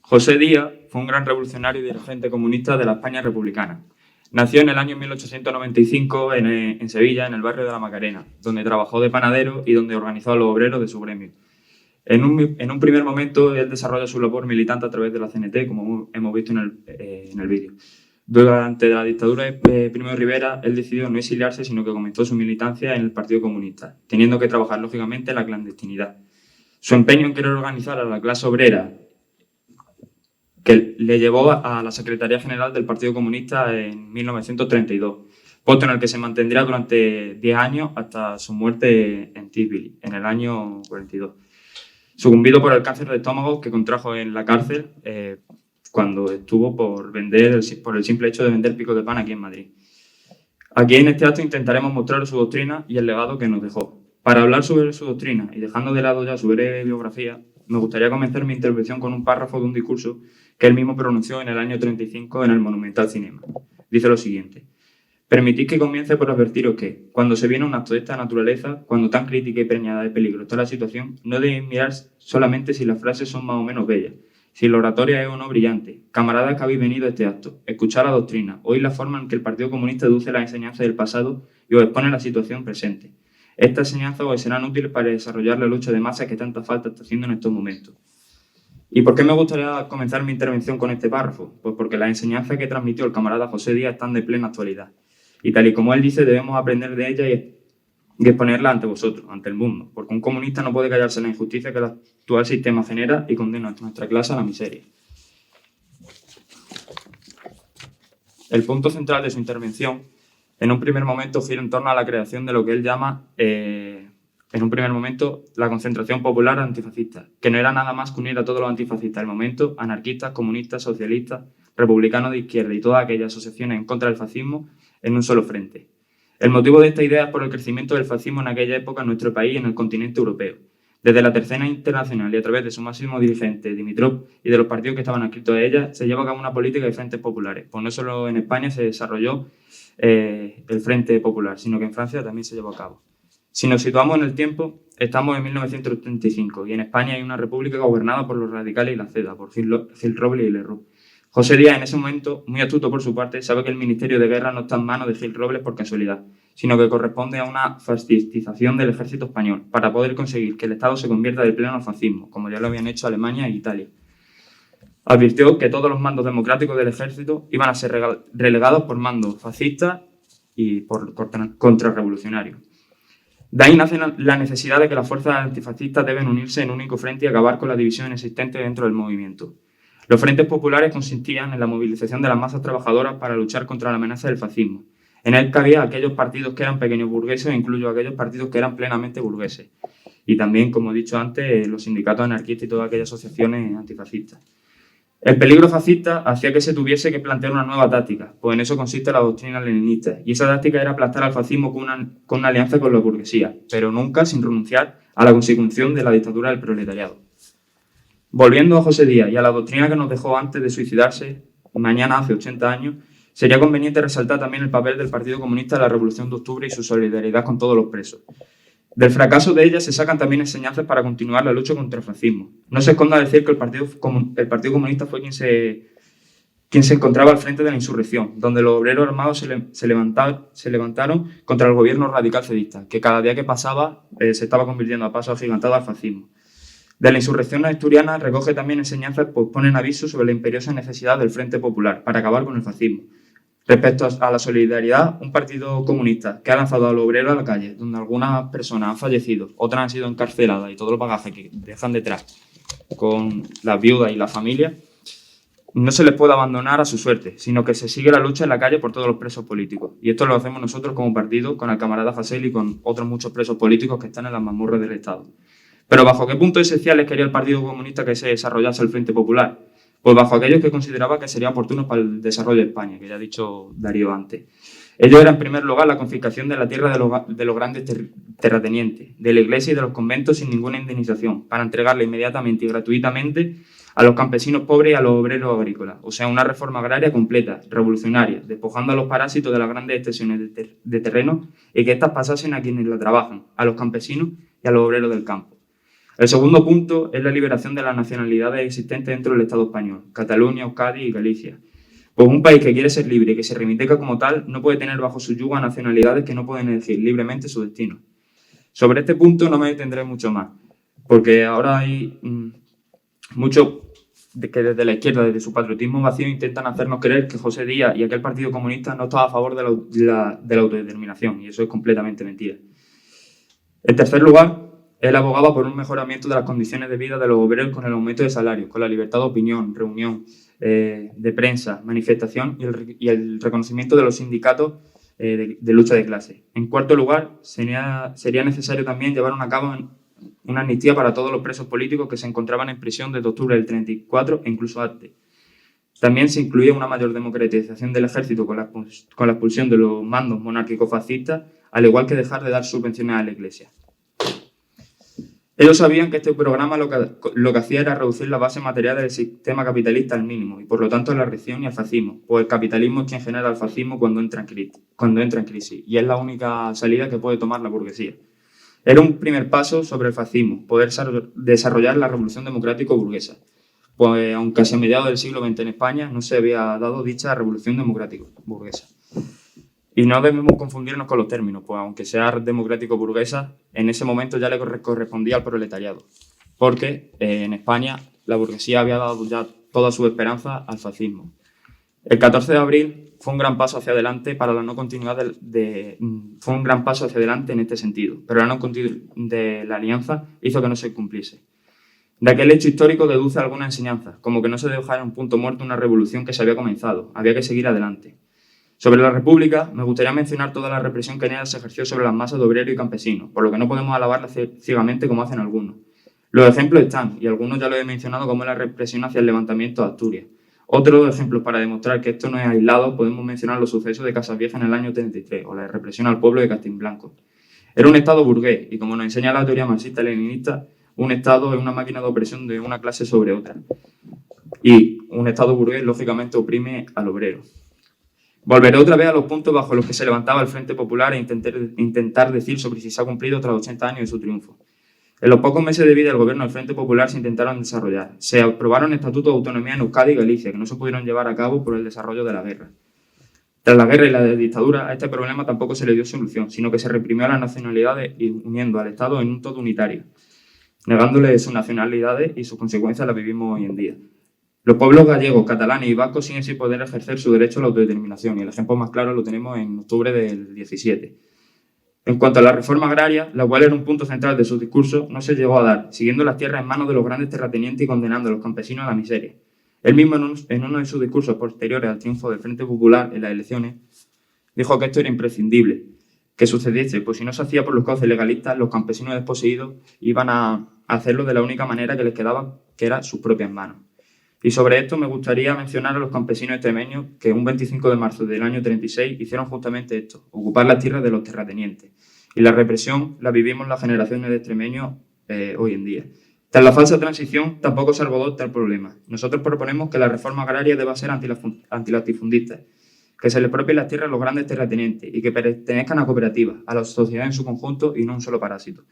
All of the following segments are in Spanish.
José Díaz fue un gran revolucionario y dirigente comunista de la España republicana. Nació en el año 1895 en Sevilla, en el barrio de la Macarena, donde trabajó de panadero y donde organizó a los obreros de su gremio. En un primer momento, él desarrolla su labor militante a través de la CNT, como hemos visto en el vídeo. Durante la dictadura de Primo de Rivera, él decidió no exiliarse, sino que comenzó su militancia en el Partido Comunista, teniendo que trabajar, lógicamente, en la clandestinidad. Su empeño en querer organizar a la clase obrera, que le llevó a la Secretaría General del Partido Comunista en 1932, puesto en el que se mantendría durante 10 años hasta su muerte en Tbilisi, en el año 42. Sucumbido por el cáncer de estómago que contrajo en la cárcel cuando estuvo por el simple hecho de vender picos de pan aquí en Madrid. Aquí en este acto intentaremos mostrar su doctrina y el legado que nos dejó. Para hablar sobre su doctrina y dejando de lado ya su breve biografía, me gustaría comenzar mi intervención con un párrafo de un discurso que él mismo pronunció en el año 35 en el Monumental Cinema. Dice lo siguiente: permitid que comience por advertiros que, cuando se viene un acto de esta naturaleza, cuando tan crítica y preñada de peligro está la situación, no debéis mirar solamente si las frases son más o menos bellas, si la oratoria es o no brillante. Camaradas que habéis venido a este acto, escuchad la doctrina, oíd la forma en que el Partido Comunista deduce las enseñanzas del pasado y os expone la situación presente. Estas enseñanzas os serán útiles para desarrollar la lucha de masas que tanta falta está haciendo en estos momentos. ¿Y por qué me gustaría comenzar mi intervención con este párrafo? Pues porque las enseñanzas que transmitió el camarada José Díaz están de plena actualidad. Y tal y como él dice, debemos aprender de ella y exponerla ante vosotros, ante el mundo, porque un comunista no puede callarse la injusticia que el actual sistema genera y condena a nuestra clase a la miseria. El punto central de su intervención, en un primer momento, gira en torno a la creación de lo que él llama, en un primer momento, la concentración popular antifascista, que no era nada más que unir a todos los antifascistas del momento, anarquistas, comunistas, socialistas, republicanos de izquierda y todas aquellas asociaciones en contra del fascismo en un solo frente. El motivo de esta idea es por el crecimiento del fascismo en aquella época en nuestro país y en el continente europeo. Desde la Tercera Internacional y a través de su máximo dirigente, Dimitrov, y de los partidos que estaban adscritos a ella, se lleva a cabo una política de frentes populares. Pues no solo en España se desarrolló el Frente Popular, sino que en Francia también se llevó a cabo. Si nos situamos en el tiempo, estamos en 1935 y en España hay una república gobernada por los radicales y la CEDA, por Gil Robles y Lerroux. José Díaz, en ese momento, muy astuto por su parte, sabe que el Ministerio de Guerra no está en manos de Gil Robles por casualidad, sino que corresponde a una fascistización del ejército español para poder conseguir que el Estado se convierta de pleno al fascismo, como ya lo habían hecho Alemania e Italia. Advirtió que todos los mandos democráticos del ejército iban a ser relegados por mandos fascistas y por contrarrevolucionarios. De ahí nace la necesidad de que las fuerzas antifascistas deben unirse en un único frente y acabar con la división existente dentro del movimiento. Los frentes populares consistían en la movilización de las masas trabajadoras para luchar contra la amenaza del fascismo. En él cabía aquellos partidos que eran pequeños burgueses e incluso aquellos partidos que eran plenamente burgueses. Y también, como he dicho antes, los sindicatos anarquistas y todas aquellas asociaciones antifascistas. El peligro fascista hacía que se tuviese que plantear una nueva táctica, pues en eso consiste la doctrina leninista, y esa táctica era aplastar al fascismo con una alianza con la burguesía, pero nunca sin renunciar a la consecución de la dictadura del proletariado. Volviendo a José Díaz y a la doctrina que nos dejó antes de suicidarse, mañana hace 80 años, sería conveniente resaltar también el papel del Partido Comunista en la Revolución de Octubre y su solidaridad con todos los presos. Del fracaso de ella se sacan también enseñanzas para continuar la lucha contra el fascismo. No se esconda decir que el Partido Comunista fue quien se encontraba al frente de la insurrección, donde los obreros armados se levantaron contra el gobierno radical cedista, que cada día que pasaba se estaba convirtiendo a paso agigantado al fascismo. De la insurrección asturiana recoge también enseñanzas, pues ponen aviso sobre la imperiosa necesidad del Frente Popular para acabar con el fascismo. Respecto a la solidaridad, un partido comunista que ha lanzado al obrero a la calle, donde algunas personas han fallecido, otras han sido encarceladas y todo el bagaje que dejan detrás con las viudas y la familia, no se les puede abandonar a su suerte, sino que se sigue la lucha en la calle por todos los presos políticos. Y esto lo hacemos nosotros como partido, con el camarada Fasel y con otros muchos presos políticos que están en las mazmorras del Estado. Pero ¿bajo qué puntos esenciales quería el Partido Comunista que se desarrollase el Frente Popular? Pues bajo aquellos que consideraba que sería oportuno para el desarrollo de España, que ya ha dicho Darío antes. Ello era, en primer lugar, la confiscación de la tierra de los grandes terratenientes, de la iglesia y de los conventos sin ninguna indemnización, para entregarla inmediatamente y gratuitamente a los campesinos pobres y a los obreros agrícolas. O sea, una reforma agraria completa, revolucionaria, despojando a los parásitos de las grandes extensiones de terreno y que éstas pasasen a quienes la trabajan, a los campesinos y a los obreros del campo. El segundo punto es la liberación de las nacionalidades existentes dentro del Estado español, Cataluña, Euskadi y Galicia. Pues un país que quiere ser libre y que se reivindica como tal no puede tener bajo su yugo a nacionalidades que no pueden elegir libremente su destino. Sobre este punto no me detendré mucho más, porque ahora hay muchos que desde la izquierda, desde su patriotismo vacío, intentan hacernos creer que José Díaz y aquel partido comunista no estaba a favor de la autodeterminación, y eso es completamente mentira. En tercer lugar, él abogaba por un mejoramiento de las condiciones de vida de los obreros con el aumento de salarios, con la libertad de opinión, reunión, de prensa, manifestación y el reconocimiento de los sindicatos de lucha de clase. En cuarto lugar, sería necesario también llevar a cabo una amnistía para todos los presos políticos que se encontraban en prisión desde octubre del 34 e incluso antes. También se incluía una mayor democratización del ejército con la expulsión de los mandos monárquico-fascistas, al igual que dejar de dar subvenciones a la Iglesia. Ellos sabían que este programa lo que hacía era reducir la base material del sistema capitalista al mínimo y, por lo tanto, a la reacción y al fascismo, pues el capitalismo es quien genera el fascismo cuando entra en crisis, y es la única salida que puede tomar la burguesía. Era un primer paso sobre el fascismo, poder desarrollar la revolución democrático-burguesa, pues aunque hacia mediados del siglo XX en España no se había dado dicha revolución democrático-burguesa. Y no debemos confundirnos con los términos, pues aunque sea democrático-burguesa, en ese momento ya le correspondía al proletariado, porque en España la burguesía había dado ya toda su esperanza al fascismo. El 14 de abril fue un gran paso hacia adelante para la no continuidad fue un gran paso hacia adelante en este sentido, pero la no continuidad de la alianza hizo que no se cumpliese. De aquel hecho histórico deduce alguna enseñanza, como que no se dejara en un punto muerto una revolución que se había comenzado, había que seguir adelante. Sobre la República, me gustaría mencionar toda la represión que en ella se ejerció sobre las masas de obreros y campesinos, por lo que no podemos alabarla ciegamente como hacen algunos. Los ejemplos están, y algunos ya lo he mencionado, como la represión hacia el levantamiento de Asturias. Otros ejemplos para demostrar que esto no es aislado, podemos mencionar los sucesos de Casas Viejas en el año 33, o la represión al pueblo de Castilblanco. Era un Estado burgués, y como nos enseña la teoría marxista-leninista, un Estado es una máquina de opresión de una clase sobre otra. Y un Estado burgués, lógicamente, oprime al obrero. Volveré otra vez a los puntos bajo los que se levantaba el Frente Popular e intentar decir sobre si se ha cumplido tras 80 años de su triunfo. En los pocos meses de vida del gobierno del Frente Popular se intentaron desarrollar. Se aprobaron estatutos de autonomía en Euskadi y Galicia, que no se pudieron llevar a cabo por el desarrollo de la guerra. Tras la guerra y la dictadura, a este problema tampoco se le dio solución, sino que se reprimió a las nacionalidades y uniendo al Estado en un todo unitario, negándole sus nacionalidades, y sus consecuencias las vivimos hoy en día. Los pueblos gallegos, catalanes y vascos siguen sin poder ejercer su derecho a la autodeterminación, y el ejemplo más claro lo tenemos en octubre del 17. En cuanto a la reforma agraria, la cual era un punto central de su discurso, no se llegó a dar, siguiendo las tierras en manos de los grandes terratenientes y condenando a los campesinos a la miseria. Él mismo, en uno de sus discursos posteriores al triunfo del Frente Popular en las elecciones, dijo que esto era imprescindible que sucediese, pues si no se hacía por los cauces legalistas, los campesinos desposeídos iban a hacerlo de la única manera que les quedaba, que era sus propias manos. Y sobre esto me gustaría mencionar a los campesinos extremeños que un 25 de marzo del año 36 hicieron justamente esto, ocupar las tierras de los terratenientes. Y la represión la vivimos las generaciones de extremeños hoy en día. Tras la falsa transición tampoco se abordó tal problema. Nosotros proponemos que la reforma agraria deba ser antilatifundista, que se les propien las tierras a los grandes terratenientes y que pertenezcan a cooperativas, a la sociedad en su conjunto y no un solo parásito.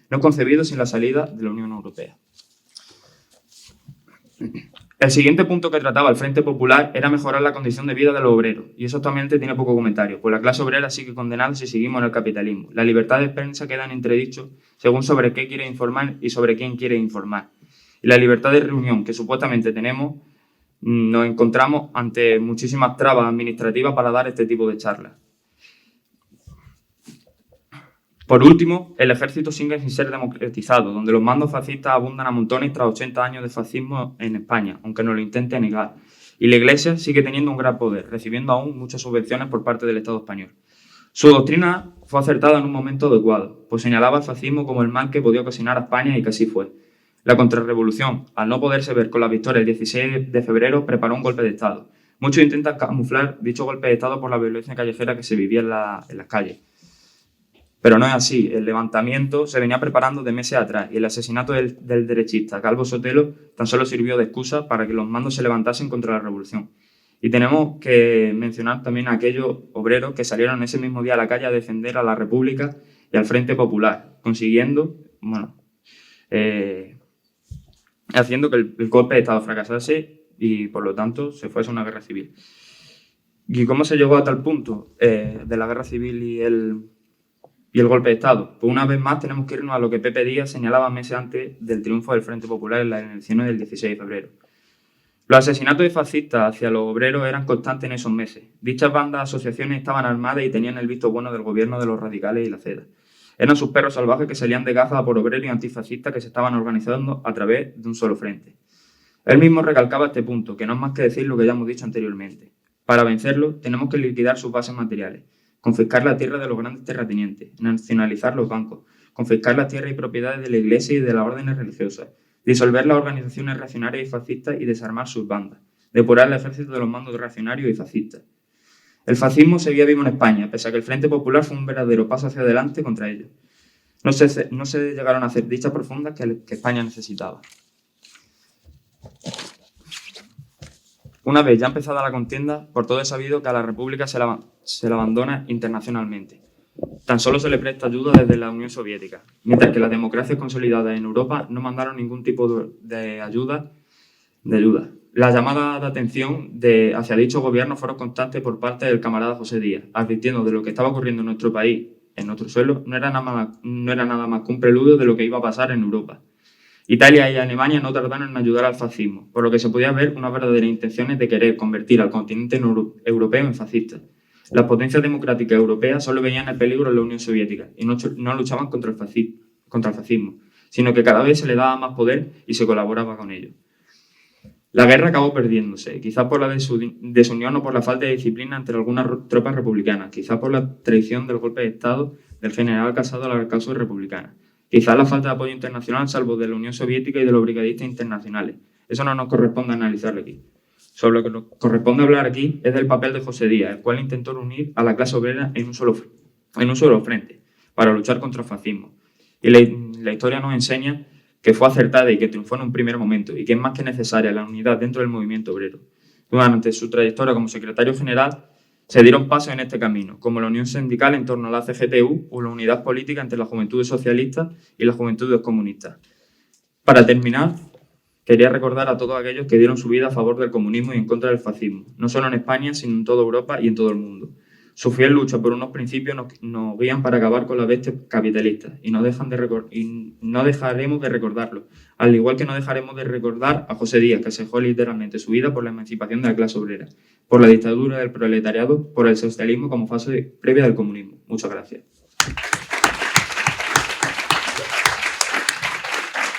No concebido sin la salida de la Unión Europea. El siguiente punto que trataba el Frente Popular era mejorar la condición de vida de los obreros, y eso actualmente tiene poco comentario, pues la clase obrera sigue condenada si seguimos en el capitalismo. La libertad de prensa queda en entredicho según sobre qué quiere informar y sobre quién quiere informar. Y la libertad de reunión que supuestamente tenemos, nos encontramos ante muchísimas trabas administrativas para dar este tipo de charlas. Por último, el ejército sigue sin ser democratizado, donde los mandos fascistas abundan a montones tras 80 años de fascismo en España, aunque no lo intente negar. Y la Iglesia sigue teniendo un gran poder, recibiendo aún muchas subvenciones por parte del Estado español. Su doctrina fue acertada en un momento adecuado, pues señalaba al fascismo como el mal que podía ocasionar a España, y que así fue. La contrarrevolución, al no poderse ver con la victoria el 16 de febrero, preparó un golpe de Estado. Muchos intentan camuflar dicho golpe de Estado por la violencia callejera que se vivía en las calles. Pero no es así. El levantamiento se venía preparando de meses atrás, y el asesinato del derechista Calvo Sotelo tan solo sirvió de excusa para que los mandos se levantasen contra la revolución. Y tenemos que mencionar también a aquellos obreros que salieron ese mismo día a la calle a defender a la República y al Frente Popular, consiguiendo, haciendo que el golpe de Estado fracasase y, por lo tanto, se fuese a una guerra civil. ¿Y cómo se llegó a tal punto de la guerra civil y el golpe de Estado? Pues una vez más tenemos que irnos a lo que Pepe Díaz señalaba meses antes del triunfo del Frente Popular en las elecciones del 16 de febrero. Los asesinatos de fascistas hacia los obreros eran constantes en esos meses. Dichas bandas asociaciones estaban armadas y tenían el visto bueno del gobierno de los radicales y la CEDA. Eran sus perros salvajes que salían de caza por obreros y antifascistas que se estaban organizando a través de un solo frente. Él mismo recalcaba este punto, que no es más que decir lo que ya hemos dicho anteriormente. Para vencerlo, tenemos que liquidar sus bases materiales, confiscar la tierra de los grandes terratenientes, nacionalizar los bancos, confiscar las tierras y propiedades de la Iglesia y de las órdenes religiosas, disolver las organizaciones reaccionarias y fascistas y desarmar sus bandas, depurar el ejército de los mandos reaccionarios y fascistas. El fascismo seguía vivo en España, pese a que el Frente Popular fue un verdadero paso hacia adelante contra ellos. No se llegaron a hacer dichas profundas que España necesitaba. Una vez ya empezada la contienda, por todo es sabido que a la República se la abandona internacionalmente. Tan solo se le presta ayuda desde la Unión Soviética, mientras que las democracias consolidadas en Europa no mandaron ningún tipo de ayuda. Las llamadas de atención hacia dicho gobierno fueron constantes por parte del camarada José Díaz, advirtiendo de lo que estaba ocurriendo en nuestro país, en nuestro suelo, no era nada más que un preludio de lo que iba a pasar en Europa. Italia y Alemania no tardaron en ayudar al fascismo, por lo que se podía ver unas verdaderas intenciones de querer convertir al continente europeo en fascista. Las potencias democráticas europeas solo veían el peligro en la Unión Soviética y no luchaban contra el fascismo, sino que cada vez se le daba más poder y se colaboraba con ello. La guerra acabó perdiéndose, quizás por la desunión o por la falta de disciplina entre algunas tropas republicanas, quizás por la traición del golpe de Estado del general Casado a la causa republicana, quizás la falta de apoyo internacional salvo de la Unión Soviética y de los brigadistas internacionales. Eso no nos corresponde analizarlo aquí. Sobre lo que nos corresponde hablar aquí es del papel de José Díaz, el cual intentó reunir a la clase obrera en un solo frente para luchar contra el fascismo. Y la historia nos enseña que fue acertada y que triunfó en un primer momento y que es más que necesaria la unidad dentro del movimiento obrero. Durante su trayectoria como secretario general se dieron pasos en este camino, como la unión sindical en torno a la CGTU o la unidad política entre las juventudes socialistas y las juventudes comunistas. Para terminar, quería recordar a todos aquellos que dieron su vida a favor del comunismo y en contra del fascismo, no solo en España, sino en toda Europa y en todo el mundo. Su fiel lucha por unos principios nos guían para acabar con la bestia capitalista y no dejaremos de recordarlo, al igual que no dejaremos de recordar a José Díaz, que se dejó literalmente su vida por la emancipación de la clase obrera, por la dictadura del proletariado, por el socialismo como fase previa del comunismo. Muchas gracias.